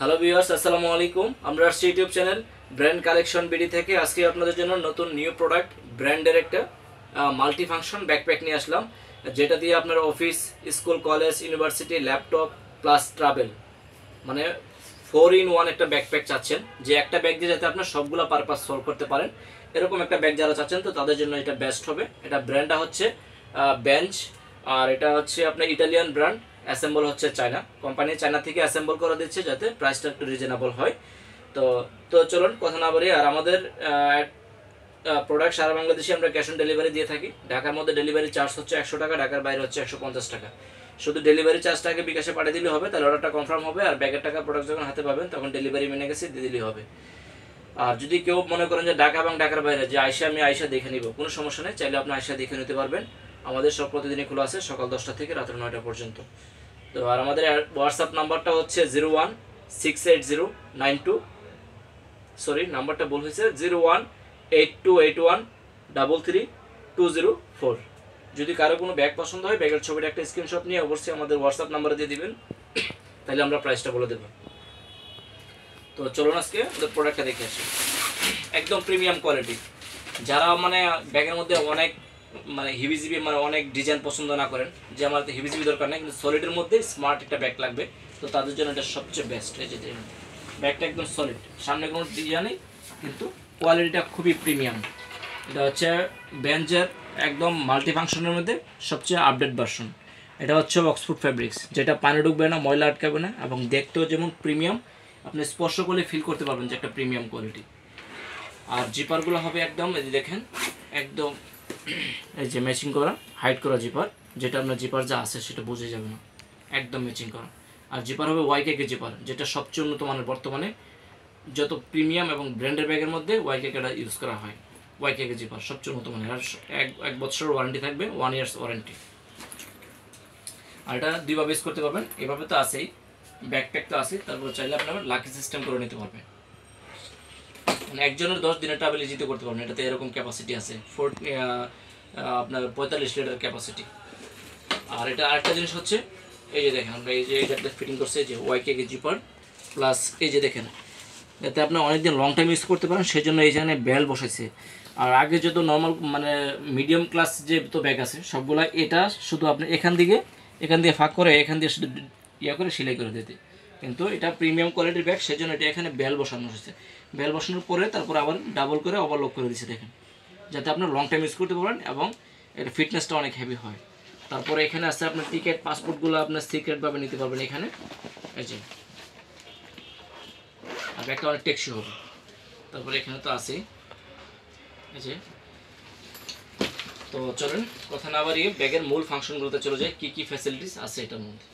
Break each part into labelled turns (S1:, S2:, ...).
S1: Hello viewers, আসসালামু আলাইকুম। আমরা আসছি YouTube channel brand collection BD থেকে। আজকে আপনাদের জন্য নতুন নিউ প্রোডাক্ট ব্র্যান্ডের একটা মাল্টি ফাংশন ব্যাকপ্যাক নিয়ে আসলাম, যেটা দিয়ে আপনার office, school, college, university, laptop plus travel, মানে 4-in-1 একটা ব্যাকপ্যাক চাচ্ছেন, যে একটা ব্যাগ দিয়ে যাতে আপনার সবগুলো পারপাস সলভ করতে পারেন, এরকম একটা ব্যাগ যারা চাচ্ছেন তো তাদের জন্য এটা বেস্ট হবে। এটা ব্র্যান্ডটা হচ্ছে বেঞ্চ, আর এটা হচ্ছে আপনার ইটালিয়ান ব্র্যান্ড, অ্যাসেম্বল হচ্ছে চায়না কোম্পানি, চায়না থেকে অ্যাসেম্বল করে দিচ্ছে যাতে প্রাইসটা একটু রিজনেবল হয়। তো তো চলুন কথা না বলি। আর আমাদের প্রোডাক্ট সারা বাংলাদেশে আমরা ক্যাশ অন ডেলিভারি দিয়ে থাকি। ঢাকার মধ্যে ডেলিভারি চার্জ হচ্ছে 100 টাকা, ঢাকার বাইরে হচ্ছে 150 টাকা। শুধু ডেলিভারি চার্জটাকে বিকাশে পাঠিয়ে দিলে হবে, তাহলে অর্ডারটা কনফার্ম হবে। আর ব্যাগের টাকা প্রোডাক্ট যখন হাতে পাবেন তখন ডেলিভারি মেনে গেছে দিয়ে দিলেই হবে। আর যদি কেউ মনে করেন যে ঢাকা এবং ঢাকার বাইরে যে আমি আয়সা দেখে নিব, কোনো সমস্যা নেই, চাইলে আপনি আয়সা দেখে নিতে পারবেন। আমাদের সব প্রতিদিনই খোলা আছে সকাল 10টা থেকে রাত্র 9টা পর্যন্ত। তো আর আমাদের হোয়াটসঅ্যাপ নাম্বারটা হচ্ছে 016809 নাম্বারটা ভুল হয়েছে, 018281332004। যদি কারো কোনো ব্যাগ পছন্দ হয়, ব্যাগের ছবিটা একটা স্ক্রিনশট নিয়ে অবশ্যই আমাদের হোয়াটসঅ্যাপ নাম্বারে দিয়ে দিবেন, তাহলে আমরা প্রাইসটা বলে দেবো। তো চলুন আজকে আমাদের প্রোডাক্টটা দেখে আসি। একদম প্রিমিয়াম কোয়ালিটি। যারা মানে ব্যাগের মধ্যে অনেক হিবিজিবি অনেক ডিজাইন পছন্দ না করেন, যে আমার হিবিজিবি দরকার নেই কিন্তু সলিডের মধ্যে স্মার্ট একটা ব্যাগ লাগবে, তো তাদের জন্য এটা সবচেয়ে বেস্ট। এই যে ব্যাগটা একদম সলিড, সামনে কোনো ডিজাইন নেই কিন্তু কোয়ালিটিটা খুবই প্রিমিয়াম। এটা হচ্ছে বেঞ্চের একদম মাল্টি ফাংশনের মধ্যে সবচেয়ে আপডেট ভার্সন। এটা হচ্ছে অক্সফোর্ড ফ্যাব্রিক্স, যেটা পানি ঢুকবে না, ময়লা আটকাবে না, এবং দেখতেও যেমন প্রিমিয়াম, আপনি স্পর্শ করলে ফিল করতে পারবেন যে একটা প্রিমিয়াম কোয়ালিটি। আর জিপারগুলো হবে একদম, এই যে দেখেন, একদম এই যে ম্যাচিং করা, হাইট করা জিপার, যেটা আপনার জিপার যা আছে সেটা বোঝা যাবে না, একদম ম্যাচিং করা। আর জিপার হবে ওয়াইকেকে জিপার, যেটা সবচেয়ে উন্নত মানের বর্তমানে যত প্রিমিয়াম এবং ব্র্যান্ডের ব্যাগের মধ্যে ওয়াইকেকেটা ইউজ করা হয়। ওয়াইকেকে জিপার সবচেয়ে উন্নত মানের, আর এক বছরের ওয়ারেন্টি থাকবে, 1 ইয়ার্স ওয়ারেন্টি। আর এটা দুইভাবে ইউজ করতে পারবেন, এভাবে তো আছেই, ব্যাকপ্যাক তো আছে, তারপর চাইলে আপনার লাকি সিস্টেম করে নিতে পারবেন, মানে একজনের 10 দিনের ট্রাভেল ইজিতে করতে পারবেন। এটাতে এরকম ক্যাপাসিটি আছে, আপনার 45 লিটার ক্যাপাসিটি। আর এটা আরেকটা জিনিস হচ্ছে, এই যে দেখেন আমরা এই যে এটা ফিটিং করছে, যে ওয়াইকেকে জিপার প্লাস, এই যে দেখেন, যাতে আপনার অনেকদিন লং টাইম ইউজ করতে পারেন সেজন্য এইখানে বেল বসাইছে। আর আগে যত নর্মাল মিডিয়াম ক্লাস যে তো ব্যাগ আছে সবগুলা, এটা শুধু আপনি এখান দিয়ে ফাঁক করে এখান দিয়ে শুধু করে সেলাই করে দিতে, কিন্তু এটা প্রিমিয়াম কোয়ালিটির ব্যাগ, সেজন্য এটা এখানে বেল বসানো হয়েছে। বেল বসানোর পরে তারপর আবার ডাবল করে ওভারলক করে দিচ্ছে দেখেন, যাতে আপনার লং টাইম ইউজ করতে পারেন এবং এটা ফিটনেসটা অনেক হেভি হয়। তারপরে এখানে আছে আপনার টিকিট, পাসপোর্টগুলো আপনার সিক্রেটভাবে নিতে পারবেন এখানে, এই যে, আর ব্যাগটা অনেক টেকসই হবে। তারপরে এখানে তো আছেই, এই যে। তো চলুন কথা না বাড়িয়ে ব্যাগের মূল ফাংশনগুলোতে চলে যায়, কি কি ফ্যাসিলিটিস আছে এটার মধ্যে।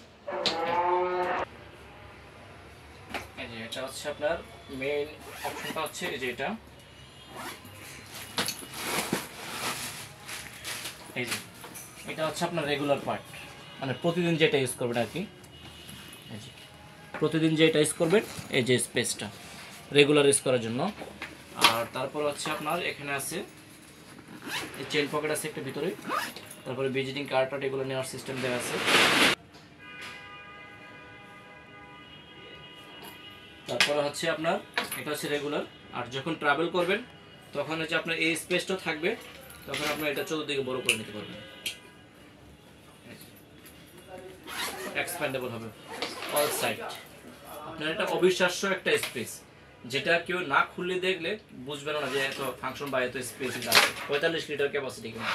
S1: এই যে এটা হচ্ছে আপনার মেইন অপশনটা হচ্ছে, এই যে এটা, এই যে এটা হচ্ছে আপনার রেগুলার পার্ট, মানে প্রতিদিন যেটা ইউজ করবেন আর কি, এই যে প্রতিদিন যেটা ইউজ করবেন, এই যে স্পেসটা রেগুলার ইউজ করার জন্য। আর তারপর হচ্ছে আপনার এখানে আছে এই চেন পকেট আছে একটা ভিতরে, তারপরে ভিজিটিং কার্ড এগুলো নেওয়ার সিস্টেম দেওয়া আছে। তারপরে হচ্ছে আপনার এটা হচ্ছে রেগুলার, আর যখন ট্রাভেল করবেন তখন হচ্ছে আপনার এই স্পেসটা থাকবে, তখন আপনার এটা চতুর্দিকে বড় করে নিতে পারবেন, এক্সপ্যান্ডেবল হবে অল সাইড। আপনার এটা অবিশ্বাস্য একটা স্পেস, যেটা কেউ না খুললে দেখলে বুঝবেন না যে এত ফাংশন বা এত স্পেস আছে। 45 লিটার ক্যাপাসিটি কিনা,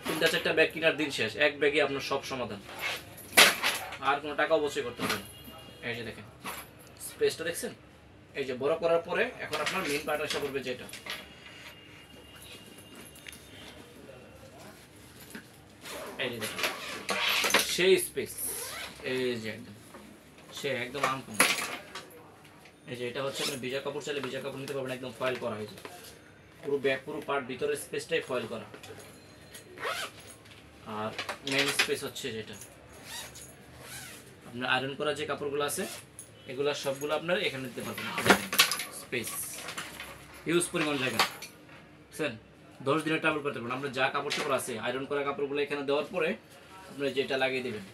S1: 3-4টা ব্যাগ কেনার দিন শেষ, এক ব্যাগে আপনার সব সমাধান, আর কোনো টাকা অবশ্যই করতে হবে না। এই যে দেখেন স্পেসটা দেখছেন, এই যে বড় করার পরে এখন আপনার মেইন পার্ট আসা করবে, যেটা এই যে দেখেন সেই স্পেস, এই যে একদম আনকমন। এই যে এটা হচ্ছে আপনি ভিজা কাপড় চাইলে ভিজা কাপড় নিতে পারবেন, একদম ফয়েল করা হয়েছে, পুরো ব্যাগ পুরো পার্ট ভিতরের স্পেসটাই ফয়েল করা। আর মেইন স্পেস হচ্ছে যেটা আপনার আয়রন করা যে কাপড়গুলো আছে, এগুলো সবগুলো আপনার এখানে দিতে পারবেন, স্পেস হিউজ পরিমাণ জায়গা, বুঝছেন। 10 দিনের ট্রাভেল করতে পারবেন। আমরা যা কাপড় চোপড় আছে আয়রন করা কাপড়গুলো এখানে দেওয়ার পরে আপনি যেটা লাগিয়ে দেবেন,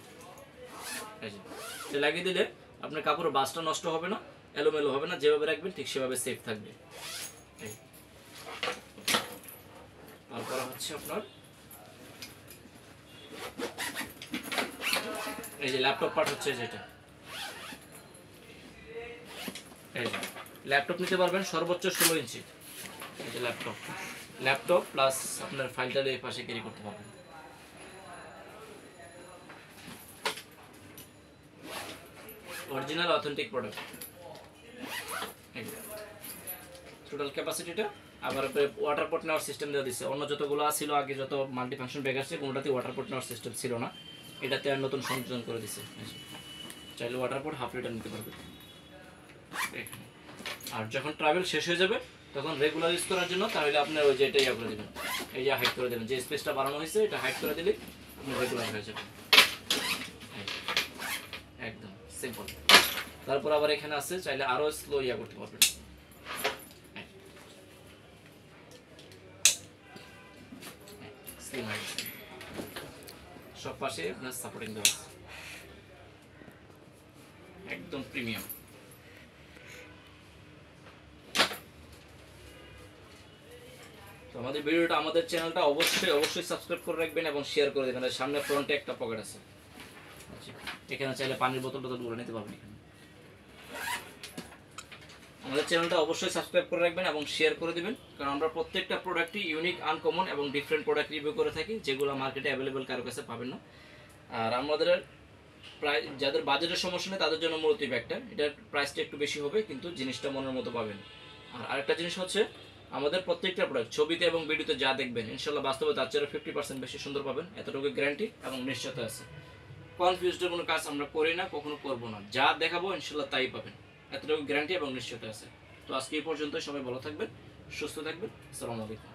S1: এই যে এটা লাগিয়ে দিলে আপনার কাপড়ের বাসটা নষ্ট হবে না, এলোমেলো হবে না, যেভাবে রাখবেন ঠিক সেভাবে সেফ থাকবে। তারপর হচ্ছে আপনার এই যে ল্যাপটপ পার্ট হচ্ছে যেটা, এই যে ল্যাপটপ নিতে পারবেন সর্বোচ্চ 16 ইঞ্চি। এই যে ল্যাপটপ প্লাস আপনার ফাইলটা এই পাশে ক্যারি করতে পারবেন। Original authentic product. টোটাল ক্যাপাসিটিটা আবার ওয়াটার পট নেওয়ার সিস্টেম দেওয়া দিচ্ছে। অন্য যতগুলো ছিল আগে, যত মাল্টি ফাংশন ব্যাগ আসছে কোনোটাতে ওয়াটার পট নেওয়ার সিস্টেম ছিল না, এটাতে আর নতুন সংযোজন করে দিচ্ছে। চাইলে ওয়াটার পট হাফ লিটার নিতে পারবে এখানে। আর যখন ট্রাভেল শেষ হয়ে যাবে তখন রেগুলার ইউজ করার জন্য তাহলে আপনার ওই যে এটা ইয়া করে দেবেন, এই যে হাইট করে দেবেন, যে স্পেসটা বাড়ানো হয়েছে এটা হাইট করে দিলে আপনি রেগুলার হয়ে যাবে। একদম সিম্পল। তারপর আবার এখানে আছে চাইলে আরো স্লো ইয়া করতে পারবেন। সব পাশে আপনার সাপোর্টিং দেওয়া আছে, একদম প্রিমিয়াম। তো আমাদের ভিডিওটা, আমাদের চ্যানেলটা অবশ্যই সাবস্ক্রাইব করে রাখবেন এবং শেয়ার করে দেবেন। সামনে ফ্রন্টে একটা পকেট আছে, এখানে চাইলে পানির বোতল গুলো নিতে পারবেন। এখানে আমাদের চ্যানেলটা অবশ্যই সাবস্ক্রাইব করে রাখবেন এবং শেয়ার করে দিবেন, কারণ আমরা প্রত্যেকটা প্রোডাক্টই ইউনিক, আনকমন এবং ডিফারেন্ট প্রোডাক্ট রিভিউ করে থাকি, যেগুলো মার্কেটে অ্যাভেলেবেল কারো কাছে পাবেন না। আর আমাদের প্রায় যাদের বাজেটের সমস্যা নেই তাদের জন্য মূলত এই ব্যাগটা, এটার প্রাইসটা একটু বেশি হবে কিন্তু জিনিসটা মনের মতো পাবেন। আর আরেকটা জিনিস হচ্ছে আমাদের প্রত্যেকটা প্রোডাক্ট ছবিতে এবং ভিডিওতে যা দেখবেন ইনশাল্লাহ বাস্তবে তার চেয়ে 50% বেশি সুন্দর পাবেন, এতটুকু গ্যারান্টি এবং নিশ্চয়তা আছে। কনফিউজডের কোনো কাজ আমরা করি না, কখনো করবো না, যা দেখাবো ইনশাল্লাহ তাই পাবেন, এতটুকু গ্যারান্টি এবং নিশ্চয়তা আছে। তো আজকে এই পর্যন্ত, সবাই ভালো থাকবেন, সুস্থ থাকবেন, আসসালামু আলাইকুম।